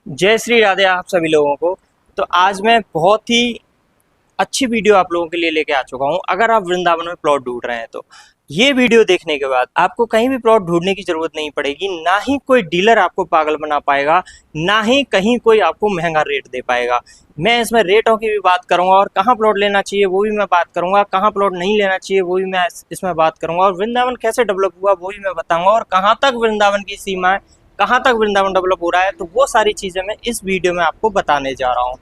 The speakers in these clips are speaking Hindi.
जय श्री राधे आप सभी लोगों को। तो आज मैं बहुत ही अच्छी वीडियो आप लोगों के लिए लेके आ चुका हूँ। अगर आप वृंदावन में प्लॉट ढूंढ रहे हैं तो ये वीडियो देखने के बाद आपको कहीं भी प्लॉट ढूंढने की जरूरत नहीं पड़ेगी। ना ही कोई डीलर आपको पागल बना पाएगा, ना ही कहीं कोई आपको महंगा रेट दे पाएगा। मैं इसमें रेटों की भी बात करूंगा और कहाँ प्लॉट लेना चाहिए वो भी मैं बात करूंगा, कहाँ प्लॉट नहीं लेना चाहिए वो भी मैं इसमें बात करूंगा, और वृंदावन कैसे डेवलप हुआ वो भी मैं बताऊंगा, और कहाँ तक वृंदावन की सीमा है, कहाँ तक वृंदावन डेवलप हो रहा है। तो वो सारी चीज़ें मैं इस वीडियो में आपको बताने जा रहा हूँ।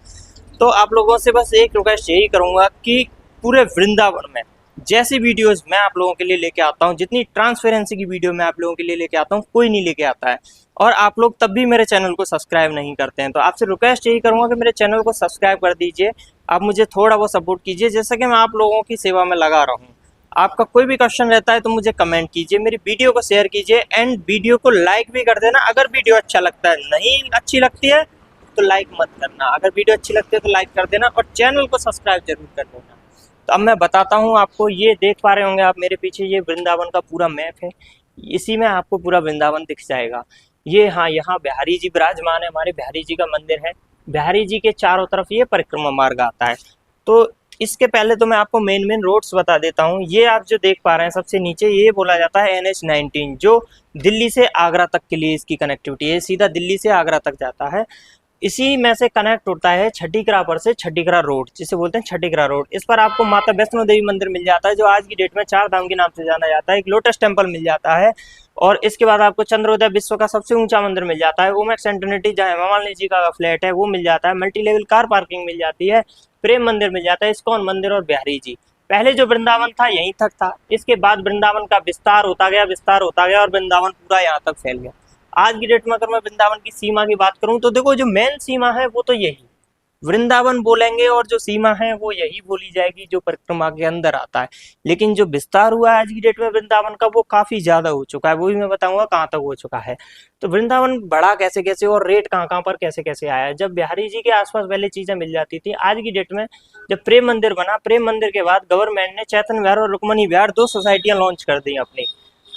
तो आप लोगों से बस एक रिक्वेस्ट यही करूँगा कि पूरे वृंदावन में जैसी वीडियोस मैं आप लोगों के लिए लेके आता हूँ, जितनी ट्रांसपेरेंसी की वीडियो मैं आप लोगों के लिए लेके आता हूँ, कोई नहीं लेके आता है। और आप लोग तब भी मेरे चैनल को सब्सक्राइब नहीं करते हैं, तो आपसे रिक्वेस्ट यही करूँगा कि मेरे चैनल को सब्सक्राइब कर दीजिए। आप मुझे थोड़ा वो सपोर्ट कीजिए, जैसे कि मैं आप लोगों की सेवा में लगा रहा हूँ। आपका कोई भी क्वेश्चन रहता है तो मुझे कमेंट कीजिए, मेरी वीडियो को शेयर कीजिए, एंड वीडियो को लाइक भी कर देना अगर वीडियो अच्छा लगता है। नहीं अच्छी लगती है तो लाइक मत करना, अगर वीडियो अच्छी लगती है तो लाइक कर देना, और चैनल को सब्सक्राइब जरूर कर देना। तो अब मैं बताता हूँ आपको, ये देख पा रहे होंगे आप मेरे पीछे, ये वृंदावन का पूरा मैप है। इसी में आपको पूरा वृंदावन दिख जाएगा। ये हाँ, यहाँ बिहारी जी विराजमान है, हमारे बिहारी जी का मंदिर है। बिहारी जी के चारों तरफ ये परिक्रमा मार्ग आता है। तो इसके पहले तो मैं आपको मेन मेन रोड्स बता देता हूँ। ये आप जो देख पा रहे हैं सबसे नीचे, ये बोला जाता है NH-19, जो दिल्ली से आगरा तक के लिए इसकी कनेक्टिविटी है, सीधा दिल्ली से आगरा तक जाता है। इसी में से कनेक्ट होता है छठीकरा पर से छठीकरा रोड, जिसे बोलते हैं छठीकरा रोड। इस पर आपको माता वैष्णो देवी मंदिर मिल जाता है, जो आज की डेट में 4 धाम के नाम से जाना जाता है। एक लोटस टेम्पल मिल जाता है, और इसके बाद आपको चंद्रोदय विश्व का सबसे ऊंचा मंदिर मिल जाता है। ओमेक्स सेंटर्निटी जहाँ हेमा मालिनी जी का फ्लैट है वो मिल जाता है। मल्टी लेवल कार पार्किंग मिल जाती है। प्रेम मंदिर मिल जाता है, इस्कॉन मंदिर, और बिहारी जी। पहले जो वृंदावन था यहीं तक था, इसके बाद वृंदावन का विस्तार होता गया, विस्तार होता गया, और वृंदावन पूरा यहाँ तक फैल गया। आज की डेट में अगर मैं वृंदावन की सीमा की बात करूं तो देखो, जो मेन सीमा है वो तो यही वृंदावन बोलेंगे, और जो सीमा है वो यही बोली जाएगी जो परिक्रमा के अंदर आता है। लेकिन जो विस्तार हुआ है आज की डेट में वृंदावन का, वो काफी ज्यादा हो चुका है, वो भी मैं बताऊंगा कहाँ तक हो चुका है। तो वृंदावन बढ़ा कैसे कैसे, और रेट कहाँ कहाँ पर कैसे कैसे आया है। जब बिहारी जी के आसपास पहले चीजें मिल जाती थी, आज की डेट में जब प्रेम मंदिर बना, प्रेम मंदिर के बाद गवर्नमेंट ने चैतन्य विहार और रुक्मणी विहार 2 सोसाइटियां लॉन्च कर दी अपनी।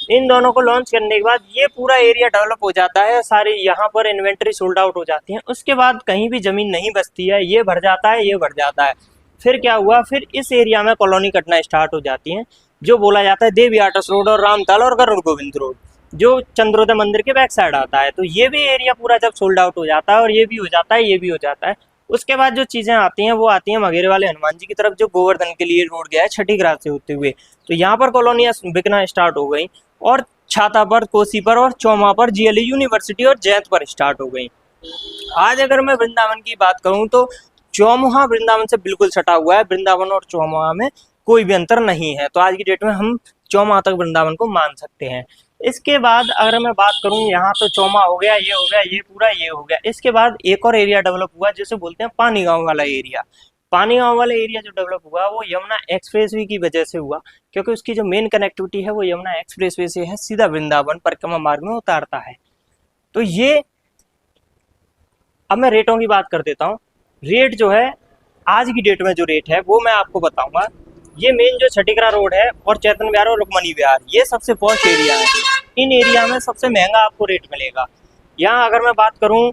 इन दोनों को लॉन्च करने के बाद ये पूरा एरिया डेवलप हो जाता है, सारी यहाँ पर इन्वेंट्री सोल्ड आउट हो जाती है। उसके बाद कहीं भी जमीन नहीं बचती है, ये भर जाता है, ये भर जाता है। फिर क्या हुआ, फिर इस एरिया में कॉलोनी कटना स्टार्ट हो जाती है, जो बोला जाता है देवी आर्टस रोड और रामताल और गरुड़ गोविंद रोड, जो चंद्रोदय मंदिर के बैक साइड आता है। तो ये भी एरिया पूरा जब सोल्ड आउट हो जाता है, और ये भी हो जाता है, ये भी हो जाता है, उसके बाद जो चीजें आती हैं वो आती हैं मघेरे वाले हनुमान जी की तरफ, जो गोवर्धन के लिए रोड गया है छठीग्रास से होते हुए। तो यहाँ पर कॉलोनियां बिकना स्टार्ट हो गई, और छाता पर, कोसी पर, और चौमा पर GLE यूनिवर्सिटी और जैत पर स्टार्ट हो गई। आज अगर मैं वृंदावन की बात करूं तो चौमुहा वृंदावन से बिल्कुल सटा हुआ है। वृंदावन और चौमुहा में कोई भी अंतर नहीं है, तो आज की डेट में हम चौमुहा तक वृंदावन को मान सकते हैं। इसके बाद अगर मैं बात करूं, यहाँ तो चौमा हो गया, ये हो गया, ये पूरा ये हो गया। इसके बाद एक और एरिया डेवलप हुआ जिसे बोलते हैं पानी गांव वाला एरिया। पानी गांव वाला एरिया जो डेवलप हुआ वो यमुना एक्सप्रेसवे की वजह से हुआ, क्योंकि उसकी जो मेन कनेक्टिविटी है वो यमुना एक्सप्रेसवे से है, सीधा वृंदावन परिक्रमा मार्ग में उतारता है। तो ये, अब मैं रेटों की बात कर देता हूँ। रेट जो है आज की डेट में जो रेट है वो मैं आपको बताऊंगा। ये मेन जो छठीकरा रोड है और चैतन्य विहार और रुक्मणी विहार, ये सबसे पॉश एरिया है। इन एरिया में सबसे महंगा आपको रेट मिलेगा। यहाँ अगर मैं बात करूँ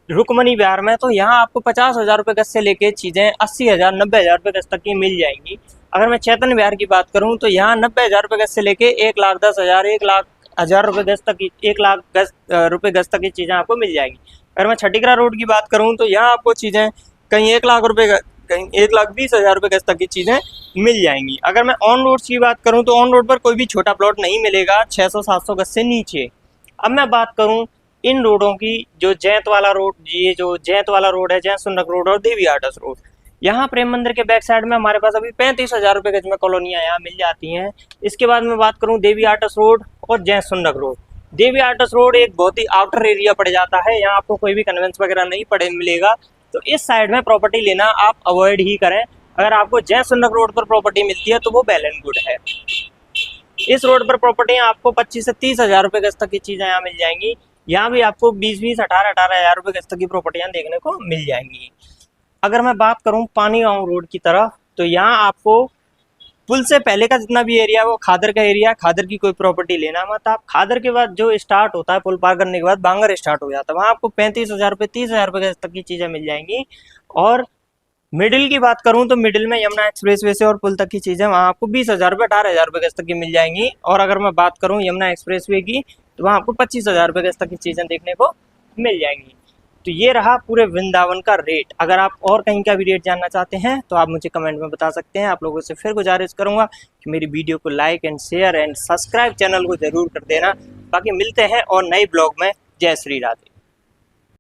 रुक्मणी विहार में, तो यहाँ आपको 50,000 रुपये गज से लेके चीज़ें 80,000 90,000 रुपये गज तक की मिल जाएंगी। अगर मैं चैतन्य विहार की बात करूँ तो यहाँ 90,000 रुपये गज से लेके 1,10,000 1,00,000 रुपये गज तक की, 1,00,000 रुपये गज तक की चीज़ें आपको मिल जाएंगी। अगर मैं छठीकरा रोड की बात करूँ तो यहाँ आपको चीज़ें कहीं 1,00,000 रुपये, कहीं 1,20,000 रुपये गज तक की चीज़ें मिल जाएंगी। अगर मैं ऑन रोड की बात करूँ तो ऑन रोड पर कोई भी छोटा प्लॉट नहीं मिलेगा 600-700 गज से नीचे। अब मैं बात करूँ इन रोडों की, जो जैत वाला रोड, ये जो जैत वाला रोड है, जैत सुन्नक रोड और देवी आर्टस रोड, यहाँ प्रेम मंदिर के बैक साइड में हमारे पास अभी 35,000 रुपये गज में कॉलोनियाँ यहाँ मिल जाती हैं। इसके बाद मैं बात करूँ देवी आर्टस रोड और जैत सुन्नक रोड। देवी आर्टस रोड एक बहुत ही आउटर एरिया पड़ जाता है, यहाँ आपको कोई भी कन्वेंस वगैरह नहीं पड़े मिलेगा, तो इस साइड में प्रॉपर्टी लेना आप अवॉइड ही करें। अगर आपको जैत सुन्नक रोड पर प्रॉपर्टी मिलती है तो वो वेल एंड गुड है। इस रोड पर प्रॉपर्टियाँ आपको 25 से 30,000 रुपये गज तक की चीज़ें यहाँ मिल जाएंगी। यहाँ भी आपको 20-20, 18-18,000 रुपये गज तक की प्रॉपर्टियाँ देखने को मिल जाएंगी। अगर मैं बात करूँ पानी गांव रोड की तरफ, तो यहाँ आपको पुल से पहले का जितना भी एरिया है वो खादर का एरिया, खादर की कोई प्रॉपर्टी लेना मत आप। खादर के बाद जो स्टार्ट होता है पुल पार करने के बाद बांगर स्टार्ट हो जाता है, वहाँ आपको 35,000 रुपये 30,000 रुपये तक की चीज़ें मिल जाएंगी। और मिडिल की बात करूं तो मिडिल में यमुना एक्सप्रेसवे से और पुल तक की चीज़ें वहाँ आपको 20,000 रुपये 18,000 रुपये गज तक की मिल जाएंगी। और अगर मैं बात करूं यमुना एक्सप्रेसवे की तो वहाँ आपको 25,000 रुपये गज तक की चीज़ें देखने को मिल जाएंगी। तो ये रहा पूरे वृंदावन का रेट। अगर आप और कहीं का भी रेट जानना चाहते हैं तो आप मुझे कमेंट में बता सकते हैं। आप लोगों से फिर गुजारिश करूंगा कि मेरी वीडियो को like and share and subscribe channel को जरूर कर देना। बाकी मिलते हैं और नए ब्लॉग में। जय श्री राधे।